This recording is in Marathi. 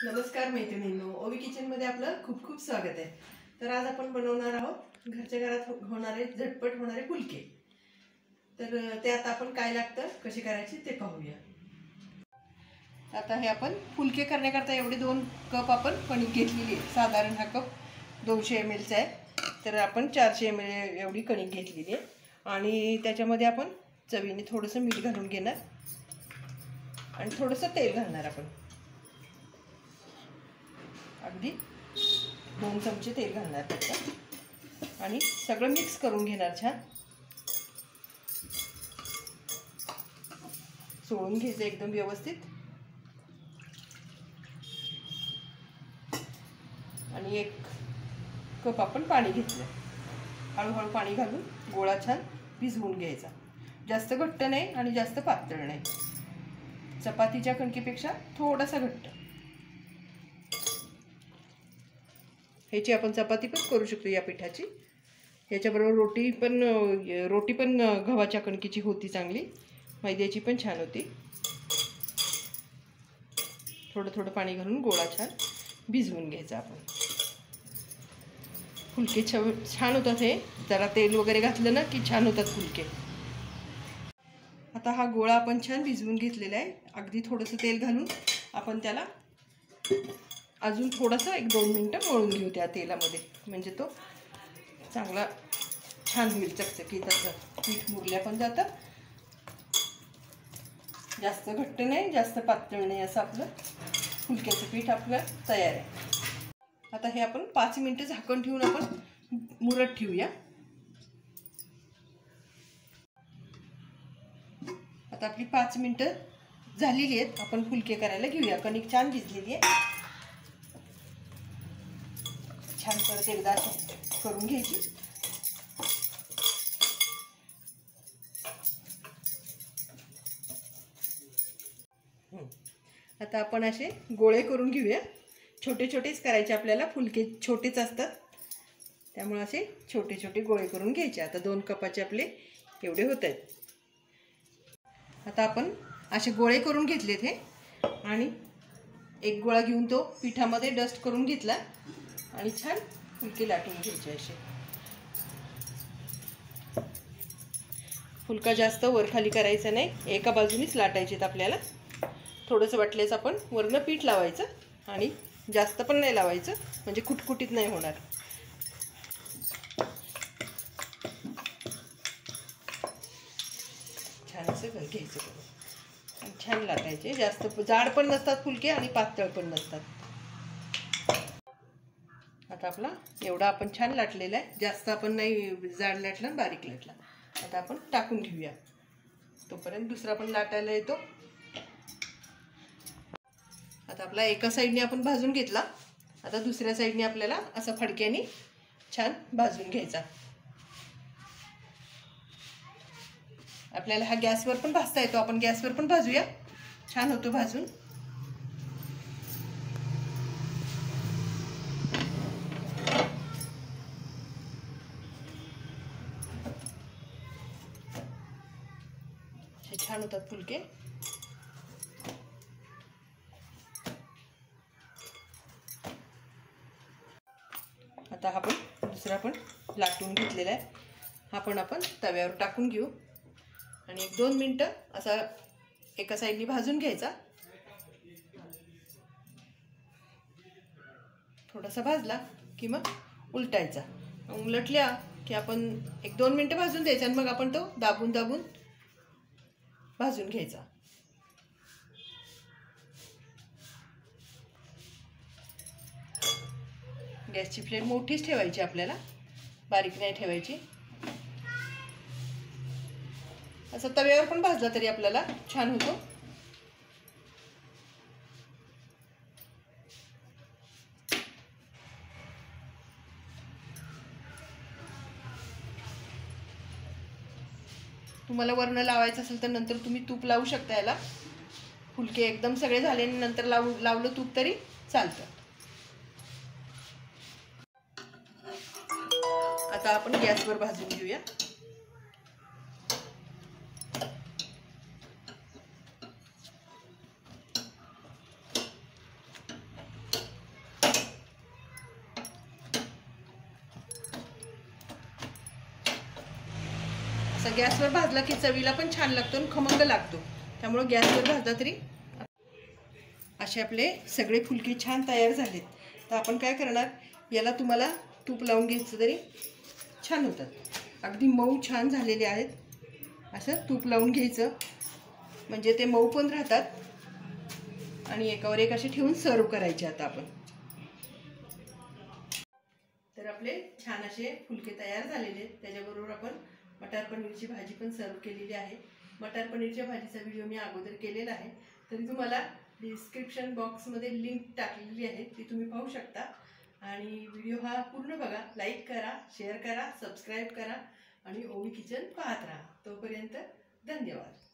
नमस्कार मैत्रिणींनो, ओवी किचनमध्ये आपलं खूप खूप स्वागत आहे। तर आज आपण बनवणार आहोत घरच्या घरात होणारे झटपट होणारे फुलके। तर ते आता आपण काय लागतं कशी करायची ते पाहूया। आता हे आपण फुलके करण्याकरता एवढे 2 कप आपण कणिक घेतलेली आहे। साधारण हा कप 200 ml चा आहे, तर आपण 400 ml एवढी कणिक घेतलेली आहे आणि त्याच्यामध्ये आपण चवीने थोडंसं मीठ घालून घेणार आणि थोडंसं तेल घालणार आपण। अगदी 2 चमचे तेल घालणार त्याच्यात आणि सगळं मिक्स करून घेणार। छान सोडून घ्यायचं एकदम व्यवस्थित आणि 1 कप आपण पाणी घेतलं। हळूहळू पाणी घालून गोळा छान भिजवून घ्यायचा। जास्त घट्ट नाही आणि जास्त पातळ नाही, चपातीच्या कणकेपेक्षा थोडासा घट्ट। ह्याची आपण चपाती पण करू शकतो या पिठाची। याच्याबरोबर रोटी पण गव्हाच्या कणकेची होती चांगली, मैद्याची पण छान होती। थोडं थोडं पाणी घालून गोळा छान भिजवून घ्यायचा आपण। फुलके छान होतात हे, जरा तेल वगैरे घातलं ना की छान होतात फुलके। आता हा गोळा आपण छान भिजवून घेतलेला आहे। अगदी थोडंसं तेल घालून आपण त्याला अजून थोडंसं 1-2 मिनिटं मळून घेऊ त्या तेलामध्ये, म्हणजे तो चांगला छान होईल चकचकीत। असं पीठ मुरल्या पण जातं, जास्त घट्ट नाही जास्त पातळ नाही, असं आपलं फुलक्याचं पीठ आपलं तयार आहे। आता हे आपण 5 मिनिटं झाकण ठेवून आपण मुरत ठेवूया। आता आपली 5 मिनिटं झालेली आहेत, आपण फुलके करायला घेऊया। कणिक छान भिजलेली आहे, छान परत एकदा करून घ्यायची। आता आपण असे गोळे करून घेऊया। छोटे छोटेच करायचे आपल्याला, फुलके छोटेच असतात त्यामुळे असे छोटे छोटे गोळे करून घ्यायचे। आता 2 कपाचे आपले एवढे होत आहेत। आता आपण असे गोळे करून घेतलेत हे, आणि एक गोळा घेऊन तो पिठामध्ये डस्ट करून घेतला आणि छान फुलके लाटून घ्यायचे। असे फुलका जास्त वरखाली करायचा नाही, एका बाजूनीच लाटायचे आपल्याला। थोडंसं वाटल्यास आपण वरनं पीठ लावायचं आणि जास्त पण नाही लावायचं, म्हणजे कुटकुटीत नाही होणार। छान असं घ्यायचं करून छान लाटायचे। जास्त जाड पण नसतात फुलके आणि पातळ पण नसतात। आता आपला एवढा आपण छान लाटलेला आहे, जास्त आपण नाही जाड लाटला बारीक लाटला। आता आपण टाकून घेऊया, तोपर्यंत दुसरा पण लाटायला येतो। आता आपला एका साईडने आपण भाजून घेतला, आता दुसऱ्या साईडने आपल्याला असं फडक्याने छान भाजून घ्यायचा। आपल्याला हा गॅसवर पण भाजता येतो, आपण गॅसवर पण भाजूया, छान होतो भाजून। हे छान होतात फुलके। आता हा पण दुसरा पण लाटून घेतलेला आहे, हा पण आपण तव्यावर टाकून घेऊ आणि 1-2 मिनिटं असा एका साईडनी भाजून घ्यायचा। थोडासा भाजला की मग उलटायचा, उलटल्या की आपण 1-2 मिनिटं भाजून द्यायचा आणि मग आपण तो दाबून दाबून भाजून घ्यायचा। गॅसची फ्लेम मोठीच ठेवायची आपल्याला, बारीक नाही ठेवायची। असं तव्यावर पण भाजला तरी आपल्याला छान होतो। तुम्हाला वर्ण लावायचं असेल तर नंतर तुम्ही तूप लावू शकता याला। फुलके एकदम सगळे झाले आणि नंतर लावलं तूप तरी चालतं। आता आपण गॅसवर भाजून घेऊया। असं गॅसवर भाजला की चवीला पण छान लागतो आणि खमंग लागतो, त्यामुळं गॅसवर भाजला तरी. असे आपले सगळे फुलके छान तयार झालेत. तर आपण काय करणार, याला तुम्हाला तूप लावून घ्यायचं तरी छान होतात. अगदी मऊ छान झालेले आहेत. असं तूप लावून घ्यायचं म्हणजे ते मऊ पण राहतात आणि एकावर एक असे ठेवून सर्व करायचे. आता आपण तर आपले छान असे फुलके तयार झालेले आहेत. त्याच्याबरोबर आपण मटार पनीरची भाजी पण सर्व केलेली आहे. मटार पनीरच्या भाजीचा व्हिडिओ मी अगोदर केलेला आहे, तरी तुम्हाला डिस्क्रिप्शन बॉक्समध्ये लिंक टाकलेली आहे, ती तुम्ही पाहू शकता. आणि व्हिडिओ हा पूर्ण बघा, लाईक करा, शेअर करा, सबस्क्राईब करा आणि ओवी किचन पाहत राहा. तोपर्यंत धन्यवाद.